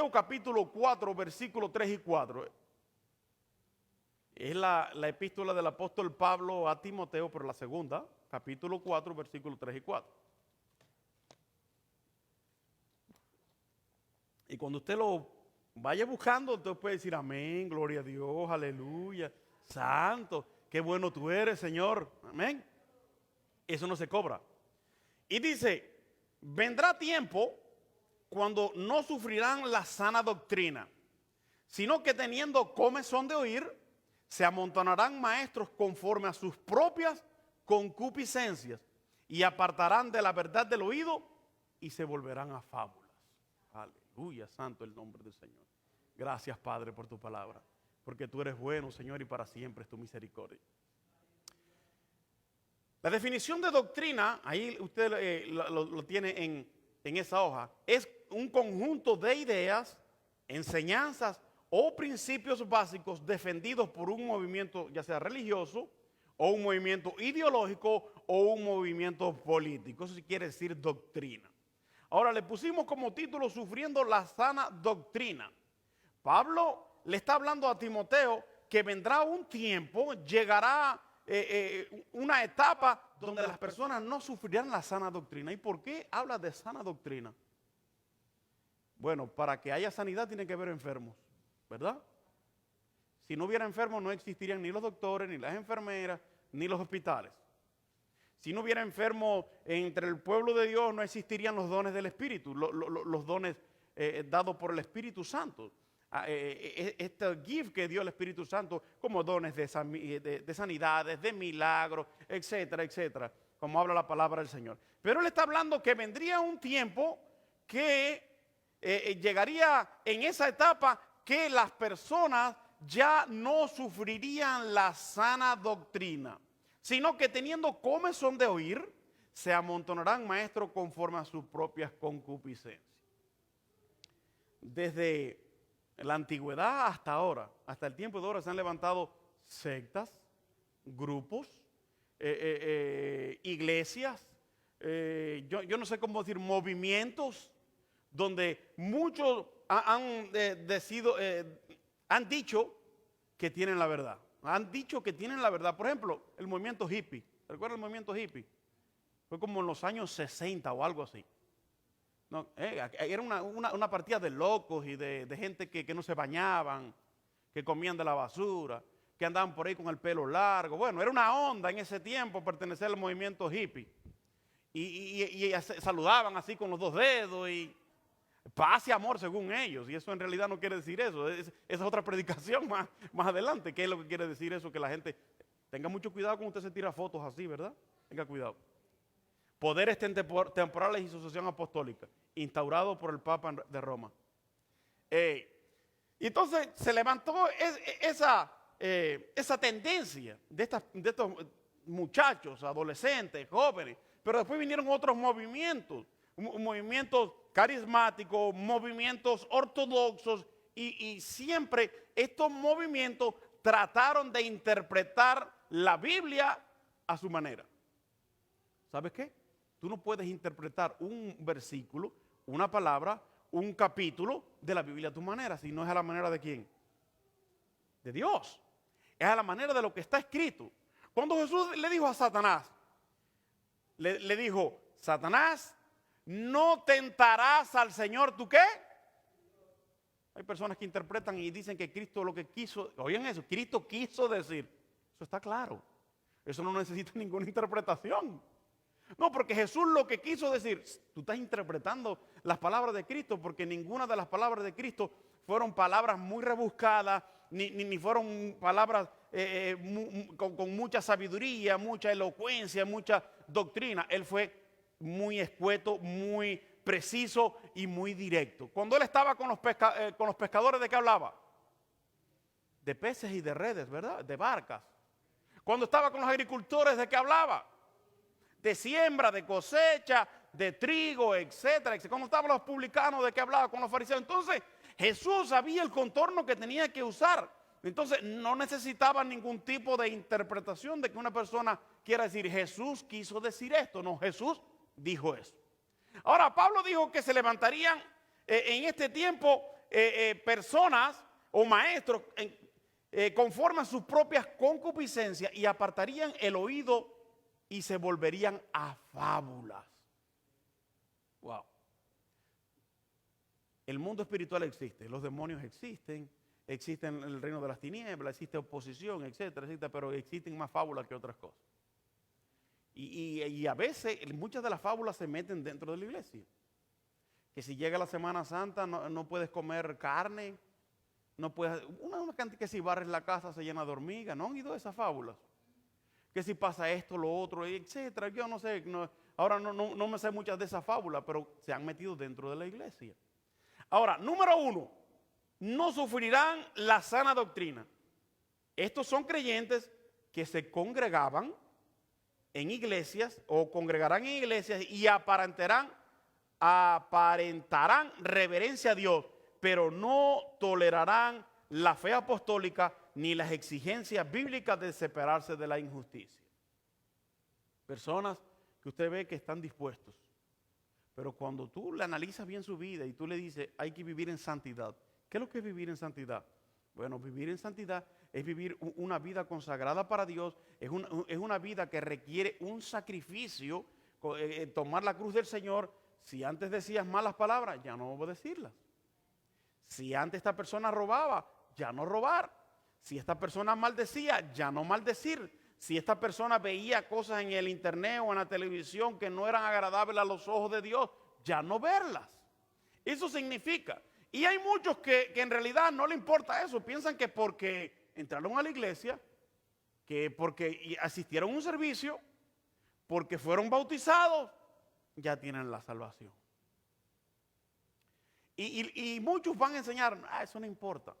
Timoteo capítulo 4, versículos 3 y 4. Es la epístola del apóstol Pablo a Timoteo, pero la segunda, capítulo 4, versículos 3 y 4. Y cuando usted lo vaya buscando, usted puede decir amén, gloria a Dios, aleluya, santo, qué bueno tú eres, Señor, amén. Eso no se cobra. Y dice, vendrá tiempo cuando no sufrirán la sana doctrina, sino que teniendo comezón de oír, se amontonarán maestros conforme a sus propias concupiscencias y apartarán de la verdad del oído y se volverán a fábulas. Aleluya, santo el nombre del Señor. Gracias, Padre, por tu palabra, porque tú eres bueno, Señor, y para siempre es tu misericordia. La definición de doctrina, ahí usted lo tiene en esa hoja, es un conjunto de ideas, enseñanzas o principios básicos defendidos por un movimiento, ya sea religioso, o un movimiento ideológico, o un movimiento político. Eso sí quiere decir doctrina. Ahora le pusimos como título Sufriendo la sana doctrina. Pablo le está hablando a Timoteo que vendrá un tiempo, llegará una etapa donde las personas no sufrirán la sana doctrina. ¿Y por qué habla de sana doctrina? Bueno, para que haya sanidad tiene que haber enfermos, ¿verdad? Si no hubiera enfermos no existirían ni los doctores, ni las enfermeras, ni los hospitales. Si no hubiera enfermos entre el pueblo de Dios no existirían los dones del Espíritu, los dones dados por el Espíritu Santo. Este gift que dio el Espíritu Santo como dones de sanidades, de milagros, etcétera, etcétera, como habla la palabra del Señor. Pero él está hablando que vendría un tiempo que llegaría en esa etapa que las personas ya no sufrirían la sana doctrina, sino que teniendo comezón de oír, se amontonarán maestros conforme a sus propias concupiscencias. Desde la antigüedad hasta ahora, hasta el tiempo de ahora, se han levantado sectas, grupos, iglesias, yo no sé cómo decir, movimientos, donde muchos han dicho que tienen la verdad. Han dicho que tienen la verdad. Por ejemplo, el movimiento hippie. ¿Recuerdan el movimiento hippie? Fue como en los años 60 o algo así. No, era una partida de locos y de gente que no se bañaban, que comían de la basura, que andaban por ahí con el pelo largo. Bueno, era una onda en ese tiempo pertenecer al movimiento hippie. Y saludaban así con los dos dedos y paz y amor según ellos. Y eso en realidad no quiere decir eso. Esa es otra predicación más adelante. ¿Qué es lo que quiere decir eso? Que la gente tenga mucho cuidado cuando usted se tira fotos así, ¿verdad? Tenga cuidado. Poderes temporales y sucesión apostólica, instaurado por el Papa de Roma. Y entonces se levantó esa tendencia de estos muchachos, adolescentes, jóvenes, pero después vinieron otros movimientos, movimientos carismáticos, movimientos ortodoxos, y siempre estos movimientos trataron de interpretar la Biblia a su manera. ¿Sabes qué? Tú no puedes interpretar un versículo, una palabra, un capítulo de la Biblia a tu manera, si no es a la manera de quién. De Dios. Es a la manera de lo que está escrito. Cuando Jesús le dijo a Satanás, le dijo, Satanás, no tentarás al Señor, ¿tú qué? Hay personas que interpretan y dicen que Cristo lo que quiso, oigan eso, Cristo quiso decir. Eso está claro. Eso no necesita ninguna interpretación. No, porque Jesús lo que quiso decir, tú estás interpretando las palabras de Cristo, porque ninguna de las palabras de Cristo fueron palabras muy rebuscadas, ni fueron palabras con mucha sabiduría, mucha elocuencia, mucha doctrina. Él fue muy escueto, muy preciso y muy directo. Cuando él estaba con los pescadores, ¿de qué hablaba? De peces y de redes, ¿verdad? De barcas. Cuando estaba con los agricultores, ¿de qué hablaba? De siembra, de cosecha, de trigo, etcétera. Cuando estaban los publicanos, ¿de qué hablaba? Con los fariseos. Entonces, Jesús sabía el contorno que tenía que usar. Entonces, no necesitaba ningún tipo de interpretación de que una persona quiera decir, Jesús quiso decir esto. No, Jesús dijo eso. Ahora, Pablo dijo que se levantarían en este tiempo personas o maestros conforme a sus propias concupiscencias y apartarían el oído y se volverían a fábulas. Wow. El mundo espiritual existe, los demonios existen, existen el reino de las tinieblas, existe oposición, etcétera, etcétera, pero existen más fábulas que otras cosas. Y a veces muchas de las fábulas se meten dentro de la iglesia. Que si llega la Semana Santa no puedes comer carne, no puedes, una cantidad que si barres la casa se llena de hormigas. ¿No han oído esas fábulas? Que si pasa esto, lo otro, etcétera. Yo no sé, ahora no me sé muchas de esas fábulas, pero se han metido dentro de la iglesia. Ahora, número 1, no sufrirán la sana doctrina. Estos son creyentes que se congregaban en iglesias o congregarán en iglesias y aparentarán reverencia a Dios, pero no tolerarán la fe apostólica ni las exigencias bíblicas de separarse de la injusticia. Personas que usted ve que están dispuestos, pero cuando tú le analizas bien su vida y tú le dices hay que vivir en santidad. ¿Qué es lo que es vivir en santidad? Bueno, vivir en santidad es vivir una vida consagrada para Dios, es una vida que requiere un sacrificio, tomar la cruz del Señor. Si antes decías malas palabras, ya no decirlas. Si antes esta persona robaba, ya no robar. Si esta persona maldecía, ya no maldecir. Si esta persona veía cosas en el internet o en la televisión que no eran agradables a los ojos de Dios, ya no verlas. Eso significa. Y hay muchos que en realidad no le importa eso. Piensan que porque entraron a la iglesia, que porque asistieron a un servicio, porque fueron bautizados, ya tienen la salvación. Y muchos van a enseñar, eso no importa.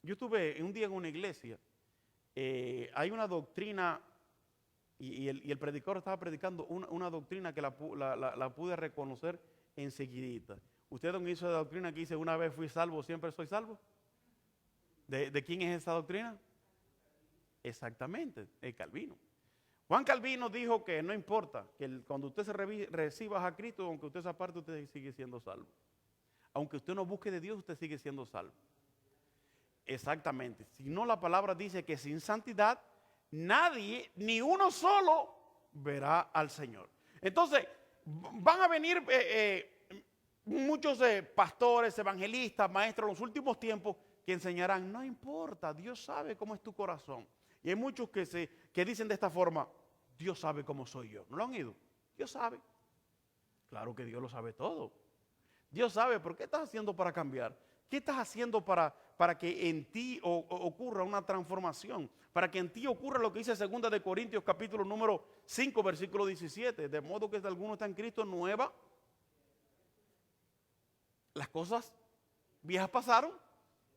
Yo estuve un día en una iglesia, hay una doctrina, y el predicador estaba predicando una doctrina que la pude reconocer enseguidita. ¿Usted no hizo la doctrina que dice una vez fui salvo, siempre soy salvo? ¿De quién es esa doctrina? Exactamente, el Calvino. Juan Calvino dijo que no importa, que cuando usted reciba a Cristo, aunque usted se aparte, usted sigue siendo salvo. Aunque usted no busque de Dios, usted sigue siendo salvo. Exactamente. Si no, la palabra dice que sin santidad, nadie, ni uno solo, verá al Señor. Entonces, van a venir muchos pastores, evangelistas, maestros en los últimos tiempos que enseñarán, no importa, Dios sabe cómo es tu corazón. Y hay muchos que dicen de esta forma, Dios sabe cómo soy yo. ¿No lo han oído? Dios sabe. Claro que Dios lo sabe todo. Dios sabe, pero ¿qué estás haciendo para cambiar? ¿Qué estás haciendo para que en ti ocurra una transformación? Para que en ti ocurra lo que dice 2 de Corintios capítulo número 5, versículo 17. De modo que si alguno está en Cristo nueva, las cosas viejas pasaron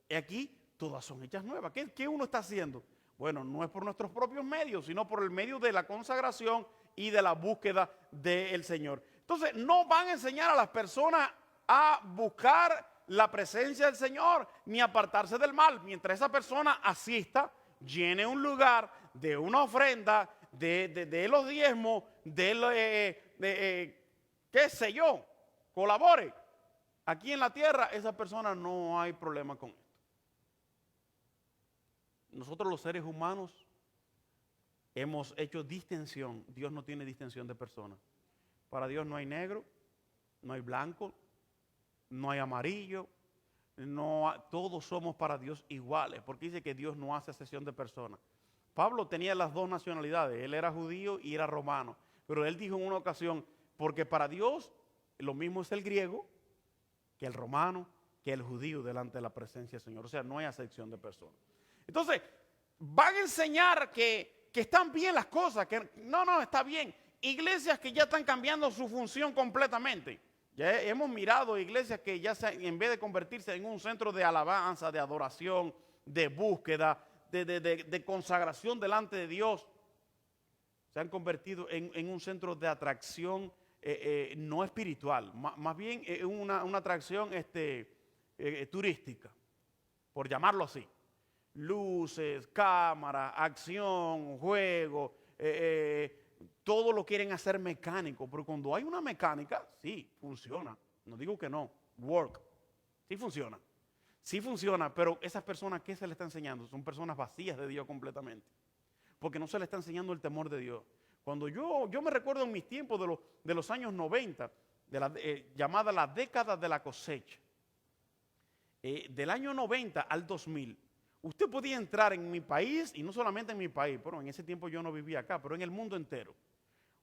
y aquí todas son hechas nuevas. ¿Qué uno está haciendo? Bueno, no es por nuestros propios medios, sino por el medio de la consagración y de la búsqueda del Señor. Entonces, no van a enseñar a las personas a buscar la presencia del Señor ni apartarse del mal. Mientras esa persona asista, llene un lugar de una ofrenda, de los diezmos, qué sé yo, colabore. Aquí en la tierra, esa persona no hay problema con esto. Nosotros los seres humanos hemos hecho distinción. Dios no tiene distinción de personas. Para Dios no hay negro, no hay blanco, no hay amarillo, todos somos para Dios iguales, porque dice que Dios no hace acepción de personas. Pablo tenía las dos nacionalidades, él era judío y era romano, pero él dijo en una ocasión, porque para Dios lo mismo es el griego que el romano, que el judío delante de la presencia del Señor. O sea, no hay acepción de personas. Entonces, van a enseñar que están bien las cosas, que no, está bien. Iglesias que ya están cambiando su función completamente. Ya hemos mirado iglesias que ya en vez de convertirse en un centro de alabanza, de adoración, de búsqueda, de consagración delante de Dios, se han convertido en un centro de atracción no espiritual, más bien una atracción turística, por llamarlo así. Luces, cámara, acción, juego, todo lo quieren hacer mecánico, pero cuando hay una mecánica, sí, funciona. No digo que no, work, sí funciona. Sí funciona, pero esas personas, ¿qué se les está enseñando? Son personas vacías de Dios completamente. Porque no se les está enseñando el temor de Dios. Cuando yo me recuerdo en mis tiempos de los años 90, llamada la década de la cosecha, del año 90 al 2000, usted podía entrar en mi país, y no solamente en mi país, pero en ese tiempo yo no vivía acá, pero en el mundo entero.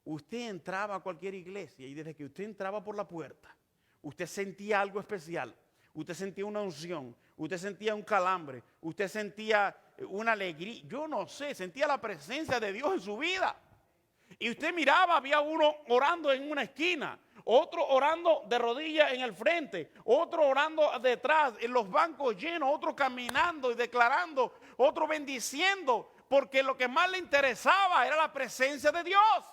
Usted entraba a cualquier iglesia y desde que usted entraba por la puerta, usted sentía algo especial. Usted sentía una unción, usted sentía un calambre, usted sentía una alegría, yo no sé, sentía la presencia de Dios en su vida. Y usted miraba, había uno orando en una esquina, otro orando de rodillas en el frente, otro orando detrás, en los bancos llenos, otro caminando y declarando, otro bendiciendo, porque lo que más le interesaba era la presencia de Dios.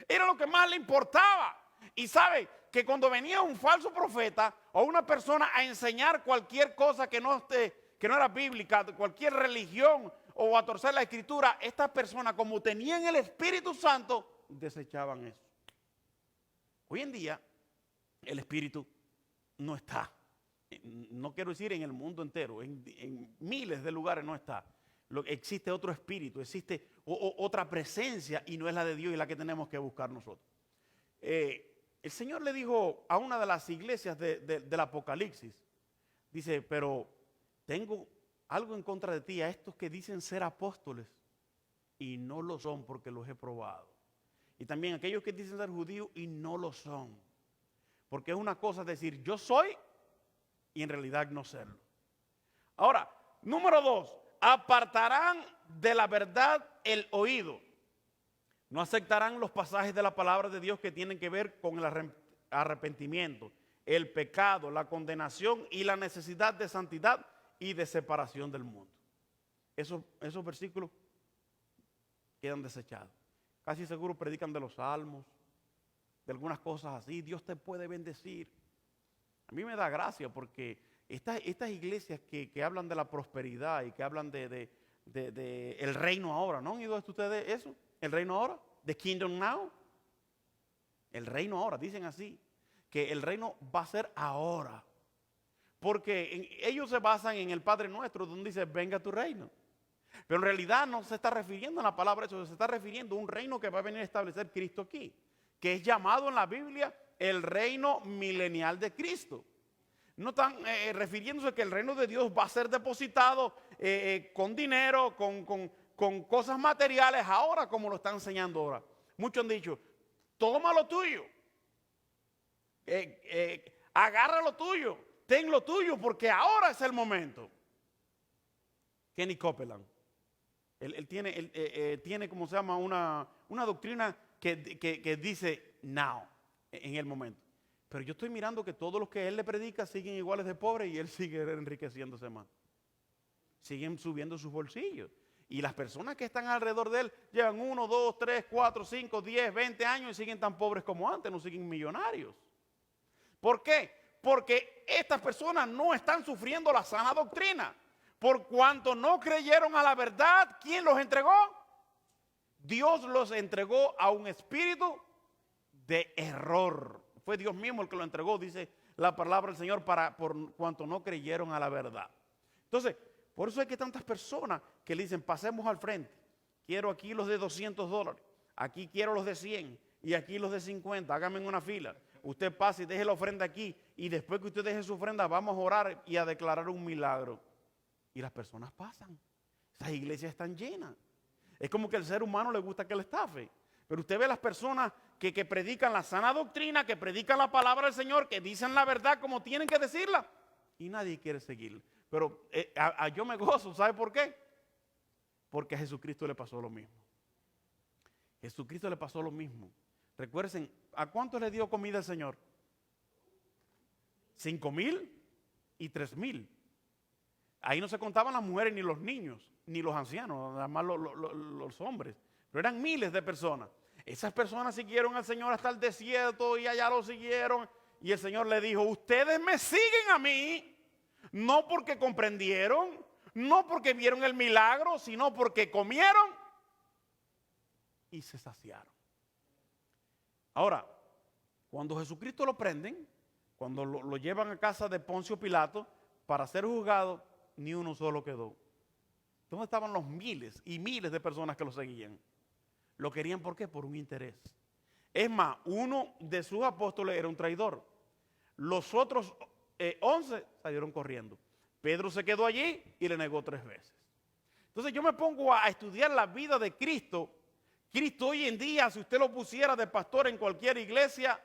Era lo que más le importaba. Y sabe que cuando venía un falso profeta o una persona a enseñar cualquier cosa que no era bíblica, cualquier religión o a torcer la escritura, estas personas, como tenían el Espíritu Santo, desechaban eso. Hoy en día el Espíritu no está. No quiero decir en el mundo entero, en miles de lugares no está. Existe otro espíritu, existe otra presencia y no es la de Dios y la que tenemos que buscar nosotros. El Señor le dijo a una de las iglesias del Apocalipsis, dice, pero tengo algo en contra de ti, a estos que dicen ser apóstoles y no lo son porque los he probado. Y también aquellos que dicen ser judíos y no lo son. Porque es una cosa decir yo soy y en realidad no serlo. Ahora, número 2, apartarán de la verdad el oído. No aceptarán los pasajes de la palabra de Dios que tienen que ver con el arrepentimiento, el pecado, la condenación y la necesidad de santidad y de separación del mundo. Esos versículos quedan desechados. Casi seguro predican de los salmos, de algunas cosas así. Dios te puede bendecir. A mí me da gracia porque estas iglesias que hablan de la prosperidad y que hablan de el reino ahora, ¿no han oído ustedes eso? El reino ahora, the kingdom now. El reino ahora, dicen así, que el reino va a ser ahora. Porque ellos se basan en el Padre Nuestro, donde dice, venga tu reino. Pero en realidad no se está refiriendo a la palabra eso, se está refiriendo a un reino que va a venir a establecer Cristo aquí, que es llamado en la Biblia el reino milenial de Cristo. No están refiriéndose que el reino de Dios va a ser depositado con dinero, con cosas materiales ahora como lo están enseñando ahora. Muchos han dicho, toma lo tuyo, agarra lo tuyo, ten lo tuyo porque ahora es el momento. Kenny Copeland, él tiene como se llama una doctrina que dice now, en el momento. Pero yo estoy mirando que todos los que él le predica siguen iguales de pobres y él sigue enriqueciéndose más. Siguen subiendo sus bolsillos. Y las personas que están alrededor de él llevan 1, 2, 3, 4, 5, 10, 20 años y siguen tan pobres como antes, no siguen millonarios. ¿Por qué? Porque estas personas no están sufriendo la sana doctrina. Por cuanto no creyeron a la verdad, ¿quién los entregó? Dios los entregó a un espíritu de error. Fue Dios mismo el que lo entregó, dice la palabra del Señor, por cuanto no creyeron a la verdad. Entonces, por eso hay que tantas personas que le dicen, pasemos al frente. Quiero aquí los de $200, aquí quiero los de 100 y aquí los de 50, háganme en una fila. Usted pase y deje la ofrenda aquí y después que usted deje su ofrenda vamos a orar y a declarar un milagro. Y las personas pasan. Esas iglesias están llenas. Es como que al ser humano le gusta que le estafe. Pero usted ve las personas que predican la sana doctrina, que predican la palabra del Señor, que dicen la verdad como tienen que decirla. Y nadie quiere seguirla. Pero yo me gozo, ¿sabe por qué? Porque a Jesucristo le pasó lo mismo. Jesucristo le pasó lo mismo. Recuerden, ¿a cuánto le dio comida el Señor? 5,000 y 3,000. Ahí no se contaban las mujeres ni los niños, ni los ancianos, nada más los hombres. Pero eran miles de personas. Esas personas siguieron al Señor hasta el desierto y allá lo siguieron. Y el Señor le dijo, ustedes me siguen a mí, no porque comprendieron, no porque vieron el milagro, sino porque comieron y se saciaron. Ahora, cuando Jesucristo lo prenden, cuando lo llevan a casa de Poncio Pilato, para ser juzgado, ni uno solo quedó. ¿Dónde estaban los miles y miles de personas que lo seguían? Lo querían, ¿por qué? Por un interés. Es más, uno de sus apóstoles era un traidor. Los otros 11 salieron corriendo. Pedro se quedó allí y le negó 3 veces. Entonces yo me pongo a estudiar la vida de Cristo. Cristo hoy en día, si usted lo pusiera de pastor en cualquier iglesia,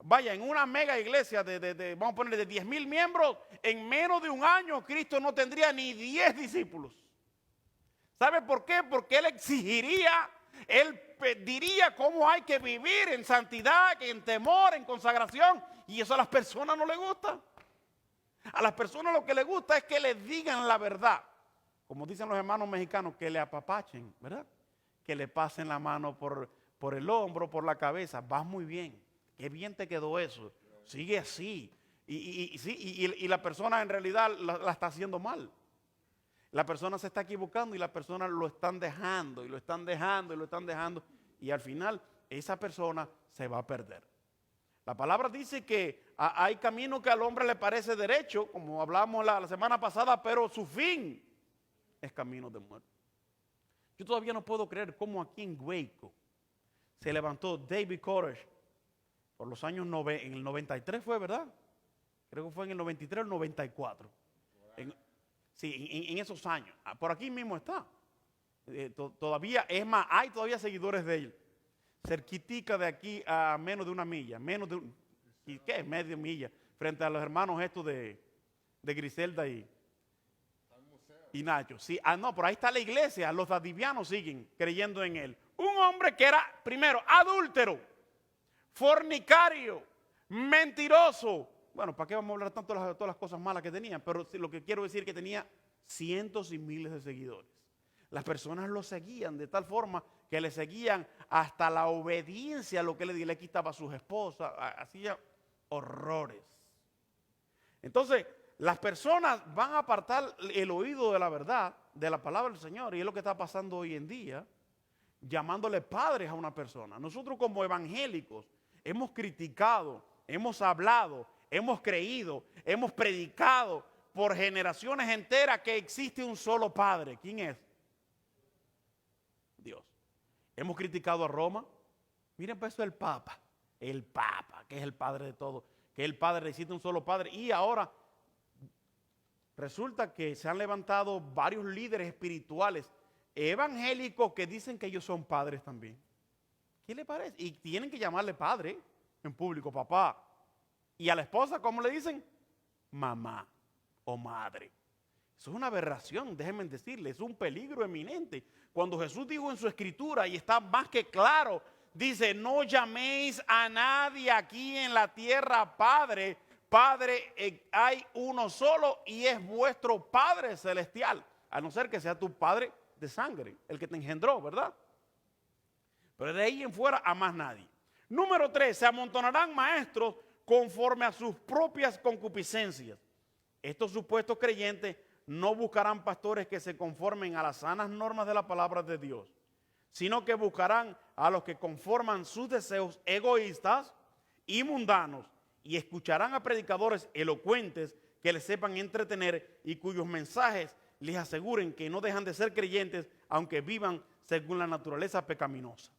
vaya, en una mega iglesia vamos a ponerle de 10,000 miembros, en menos de un año Cristo no tendría ni 10 discípulos. ¿Sabe por qué? Porque Él exigiría, Él diría cómo hay que vivir en santidad, en temor, en consagración, y eso a las personas no les gusta. A las personas lo que les gusta es que les digan la verdad. Como dicen los hermanos mexicanos, que le apapachen, ¿verdad? Que le pasen la mano por el hombro, por la cabeza. Vas muy bien. Qué bien te quedó eso. Sigue así. Y la persona en realidad la está haciendo mal. La persona se está equivocando y la persona lo están dejando y lo están dejando y lo están dejando. Y al final esa persona se va a perder. La palabra dice que hay camino que al hombre le parece derecho, como hablamos la semana pasada, pero su fin es camino de muerte. Yo todavía no puedo creer cómo aquí en Waco se levantó David Koresh por los años en el 93 fue, ¿verdad? Creo que fue en el 93 o el 94. En esos años. Por aquí mismo está. Todavía, es más, hay todavía seguidores de él. Cerquitica de aquí a menos de una milla. ¿Y qué es media milla? Frente a los hermanos estos de Griselda y Nacho. Sí, no, por ahí está la iglesia. Los dadivianos siguen creyendo en él. Un hombre que era, primero, adúltero, fornicario, mentiroso. Bueno, ¿para qué vamos a hablar tanto de todas las cosas malas que tenía? Pero lo que quiero decir es que tenía cientos y miles de seguidores. Las personas lo seguían de tal forma que le seguían hasta la obediencia a lo que le quitaba a sus esposas, hacía horrores. Entonces, las personas van a apartar el oído de la verdad, de la palabra del Señor, y es lo que está pasando hoy en día, llamándole padres a una persona. Nosotros como evangélicos hemos criticado, hemos hablado, hemos creído, hemos predicado por generaciones enteras que existe un solo Padre. ¿Quién es? Dios. Hemos criticado a Roma. Miren, pues eso es el Papa, que es el Padre de todo, que el Padre existe un solo Padre. Y ahora resulta que se han levantado varios líderes espirituales evangélicos que dicen que ellos son padres también. ¿Qué le parece? Y tienen que llamarle padre en público, papá. Y a la esposa, ¿cómo le dicen? Mamá o madre. Eso es una aberración, déjenme decirle, es un peligro eminente. Cuando Jesús dijo en su escritura, y está más que claro, dice, no llaméis a nadie aquí en la tierra padre. Padre hay uno solo y es vuestro Padre celestial. A no ser que sea tu padre de sangre, el que te engendró, ¿verdad? Pero de ahí en fuera a más nadie. Número 3, se amontonarán maestros conforme a sus propias concupiscencias. Estos supuestos creyentes no buscarán pastores que se conformen a las sanas normas de la palabra de Dios, sino que buscarán a los que conforman sus deseos egoístas y mundanos, y escucharán a predicadores elocuentes que les sepan entretener y cuyos mensajes les aseguren que no dejan de ser creyentes aunque vivan según la naturaleza pecaminosa.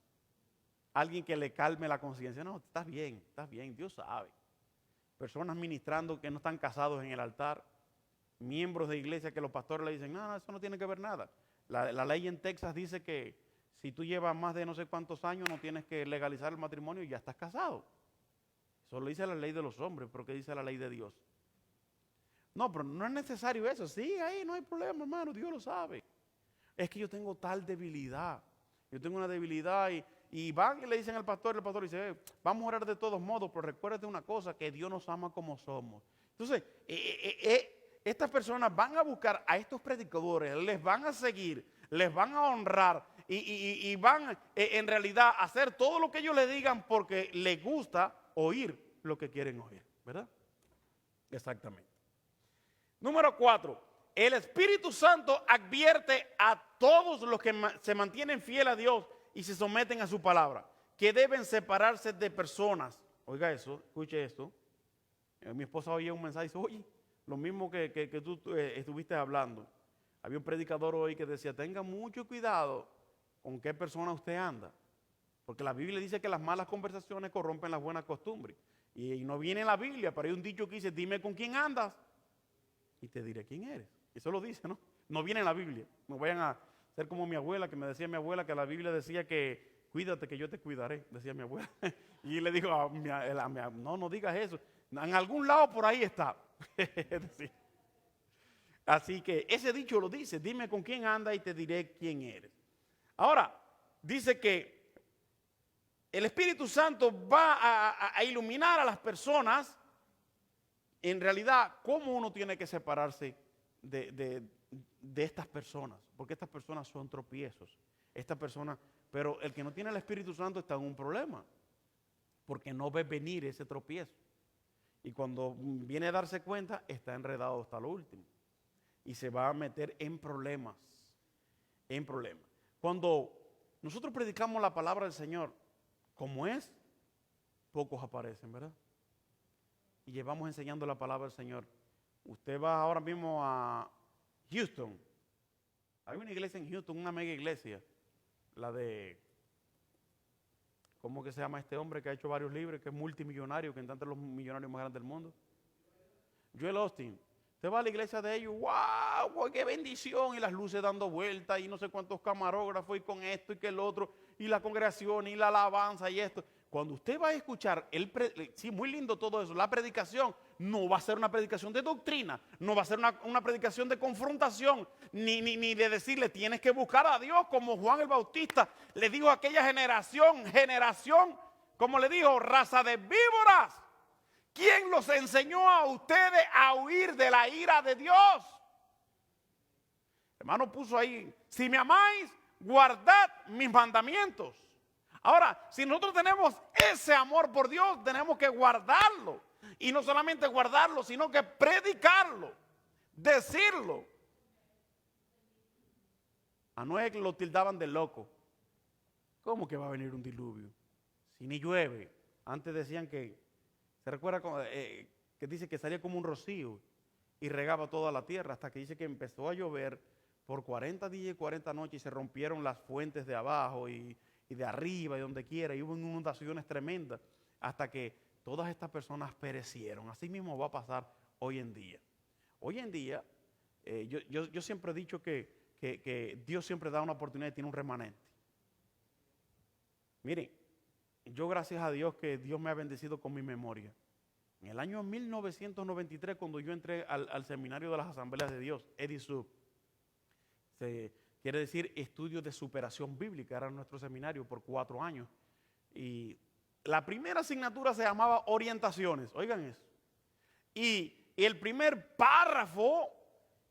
Alguien que le calme la conciencia. No, estás bien, Dios sabe. Personas ministrando que no están casados en el altar. Miembros de iglesia que los pastores le dicen, no, eso no tiene que ver nada. La ley en Texas dice que si tú llevas más de no sé cuántos años no tienes que legalizar el matrimonio y ya estás casado. Eso lo dice la ley de los hombres, pero ¿qué dice la ley de Dios? No, pero no es necesario eso. Sí, ahí no hay problema, hermano, Dios lo sabe. Es que yo tengo tal debilidad. Yo tengo una debilidad y van y le dicen al pastor, y el pastor dice, vamos a orar de todos modos, pero recuérdate una cosa, que Dios nos ama como somos. Entonces, estas personas van a buscar a estos predicadores, les van a seguir, les van a honrar y van en realidad a hacer todo lo que ellos les digan porque les gusta oír lo que quieren oír, ¿verdad? Exactamente. Número 4, el Espíritu Santo advierte a todos los que se mantienen fieles a Dios y se someten a su palabra, que deben separarse de personas. Oiga eso, escuche esto. Mi esposa oye un mensaje y dice, oye, lo mismo que tú estuviste hablando. Había un predicador hoy que decía, tenga mucho cuidado con qué persona usted anda. Porque la Biblia dice que las malas conversaciones corrompen las buenas costumbres. Y no viene en la Biblia, pero hay un dicho que dice, dime con quién andas y te diré quién eres. Eso lo dice, ¿no? No viene en la Biblia. No vayan a ser como mi abuela, que me decía mi abuela que la Biblia decía que cuídate que yo te cuidaré, decía mi abuela. Y le digo no digas eso. En algún lado por ahí está. Así que ese dicho lo dice, dime con quién anda y te diré quién eres. Ahora, dice que el Espíritu Santo va a iluminar a las personas, en realidad, cómo uno tiene que separarse de estas personas, porque estas personas son tropiezos. Estas personas, pero el que no tiene el Espíritu Santo está en un problema, porque no ve venir ese tropiezo. Y cuando viene a darse cuenta, está enredado hasta lo último. Y se va a meter en problemas, en problemas. Cuando nosotros predicamos la palabra del Señor, como es, pocos aparecen, ¿verdad? Y llevamos enseñando la palabra del Señor. Usted va ahora mismo a Houston. Hay una iglesia en Houston, una mega iglesia. La de, ¿cómo que se llama este hombre que ha hecho varios libros, que es multimillonario, que está entre los millonarios más grandes del mundo? Joel Austin. Usted va a la iglesia de ellos, ¡wow! ¡Qué bendición! Y las luces dando vueltas y no sé cuántos camarógrafos y con esto y que el otro, y la congregación y la alabanza y esto. Cuando usted va a escuchar, sí, muy lindo todo eso, la predicación no va a ser una predicación de doctrina, no va a ser una predicación de confrontación, ni de decirle tienes que buscar a Dios como Juan el Bautista le dijo a aquella generación, como le dijo, raza de víboras. ¿Quién los enseñó a ustedes a huir de la ira de Dios? Hermano puso ahí, si me amáis, guardad mis mandamientos. Ahora, si nosotros tenemos ese amor por Dios, tenemos que guardarlo. Y no solamente guardarlo, sino que predicarlo, decirlo. A Noé lo tildaban de loco. ¿Cómo que va a venir un diluvio? Si ni llueve. Antes decían que, ¿se recuerda que dice que salía como un rocío y regaba toda la tierra? Hasta que dice que empezó a llover por 40 días y 40 noches y se rompieron las fuentes de abajo y de arriba y donde quiera, y hubo inundaciones tremendas hasta que todas estas personas perecieron. Así mismo va a pasar hoy en día. Hoy en día, yo siempre he dicho que Dios siempre da una oportunidad y tiene un remanente. Miren, yo gracias a Dios que Dios me ha bendecido con mi memoria. En el año 1993, cuando yo entré al seminario de las Asambleas de Dios, EDISUB, quiere decir estudios de superación bíblica, era nuestro seminario por 4 años. Y la primera asignatura se llamaba orientaciones, oigan eso. Y el primer párrafo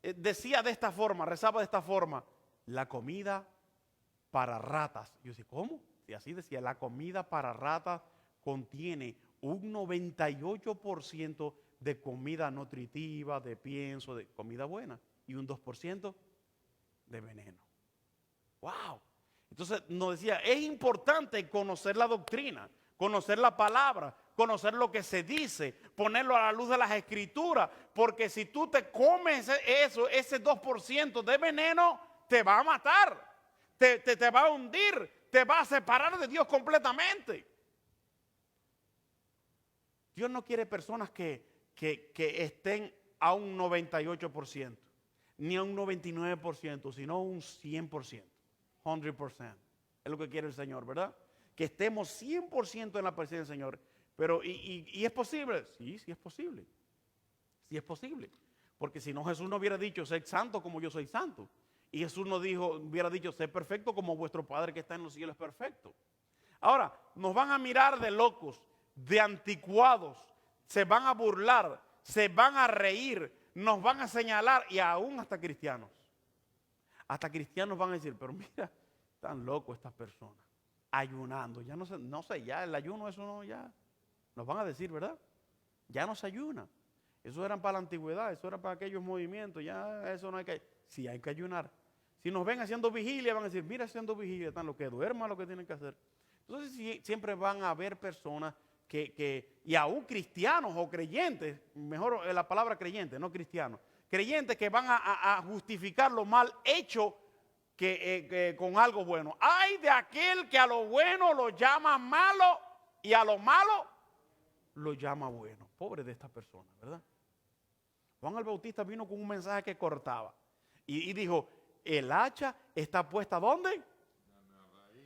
decía de esta forma, rezaba de esta forma, la comida para ratas. Yo decía, ¿cómo? Y así decía, la comida para ratas contiene un 98% de comida nutritiva, de pienso, de comida buena, y un 2% de veneno. ¡Wow! Entonces nos decía, es importante conocer la doctrina, conocer la palabra, conocer lo que se dice, ponerlo a la luz de las escrituras, porque si tú te comes eso, ese 2% de veneno, te va a matar, te va a hundir, te va a separar de Dios completamente. Dios no quiere personas que estén a un 98%, ni a un 99%, sino un 100%, 100%. Es lo que quiere el Señor, ¿verdad? Que estemos 100% en la presencia del Señor. Pero, ¿y es posible? Sí, sí es posible. Sí es posible. Porque si no, Jesús no hubiera dicho, sed santo como yo soy santo. Y Jesús no hubiera dicho, sed perfecto como vuestro Padre que está en los cielos es perfecto. Ahora, nos van a mirar de locos, de anticuados, se van a burlar, se van a reír, nos van a señalar, y aún hasta cristianos. Hasta cristianos van a decir, pero mira, están locos estas personas, ayunando. Ya no sé, ya el ayuno, eso no, ya, nos van a decir, ¿verdad? Ya no se ayuna. Eso era para la antigüedad, eso era para aquellos movimientos, ya eso no hay que, sí hay que ayunar. Si nos ven haciendo vigilia, van a decir, mira, haciendo vigilia, están lo que duerman, lo que tienen que hacer. Entonces siempre van a haber personas y aún cristianos o creyentes, mejor la palabra creyente, no cristianos, creyentes que van a justificar lo mal hecho que con algo bueno. Hay de aquel que a lo bueno lo llama malo y a lo malo lo llama bueno. Pobre de esta persona, ¿verdad? Juan el Bautista vino con un mensaje que cortaba y dijo, el hacha está puesta ¿dónde?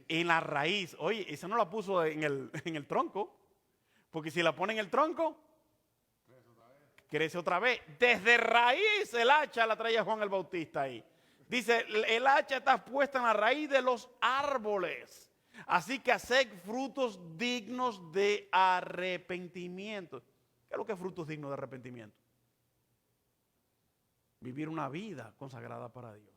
En la raíz. Oye, esa no la puso en el tronco, porque si la pone en el tronco, crece otra vez. Desde raíz el hacha la traía Juan el Bautista ahí. Dice, el hacha está puesta en la raíz de los árboles. Así que haced frutos dignos de arrepentimiento. ¿Qué es lo que es frutos dignos de arrepentimiento? Vivir una vida consagrada para Dios.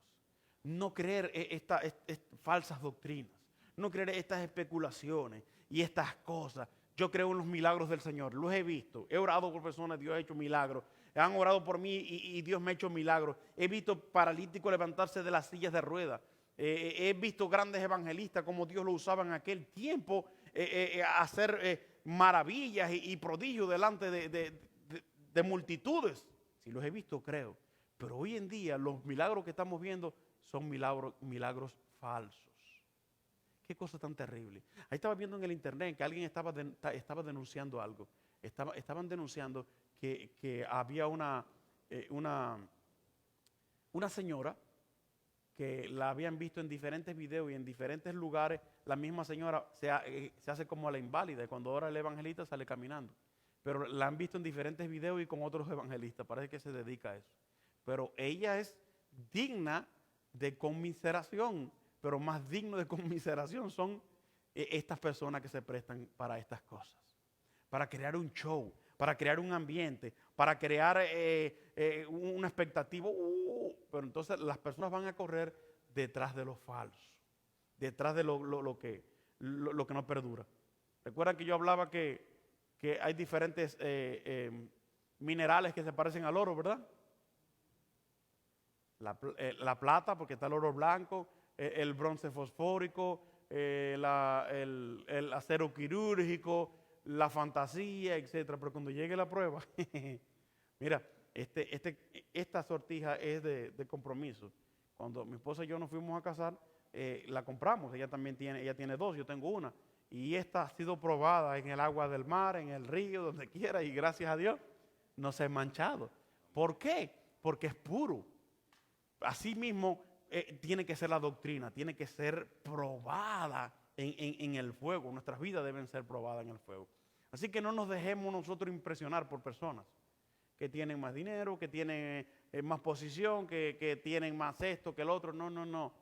No creer estas falsas doctrinas. No creer estas especulaciones y estas cosas. Yo creo en los milagros del Señor. Los he visto. He orado por personas, Dios ha hecho milagros. Han orado por mí y Dios me ha hecho milagros. He visto paralíticos levantarse de las sillas de ruedas. He visto grandes evangelistas como Dios lo usaba en aquel tiempo hacer maravillas y prodigios delante de multitudes. Si los he visto, creo. Pero hoy en día los milagros que estamos viendo son milagros falsos. Qué cosa tan terrible. Ahí estaba viendo en el internet que alguien estaba denunciando algo. Estaban denunciando que había una señora que la habían visto en diferentes videos y en diferentes lugares. La misma señora se hace como la inválida y cuando ora el evangelista sale caminando. Pero la han visto en diferentes videos y con otros evangelistas. Parece que se dedica a eso. Pero ella es digna de conmiseración. Pero más digno de conmiseración son estas personas que se prestan para estas cosas. Para crear un show, para crear un ambiente, para crear una expectativa. Pero entonces las personas van a correr detrás de lo falso, detrás de lo que no perdura. Recuerdan que yo hablaba que hay diferentes minerales que se parecen al oro, ¿verdad? La plata, porque está el oro blanco, el bronce fosfórico, el acero quirúrgico, la fantasía, etcétera. Pero cuando llegue la prueba, mira, esta sortija es de compromiso. Cuando mi esposa y yo nos fuimos a casar, la compramos. Ella tiene dos, yo tengo una. Y esta ha sido probada en el agua del mar, en el río, donde quiera, y gracias a Dios no se ha manchado. ¿Por qué? Porque es puro. Así mismo tiene que ser la doctrina, tiene que ser probada en el fuego. Nuestras vidas deben ser probadas en el fuego. Así que no nos dejemos nosotros impresionar por personas que tienen más dinero, que tienen más posición, que tienen más esto que el otro. No.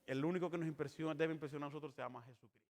El único que nos debe impresionar a nosotros se llama Jesucristo.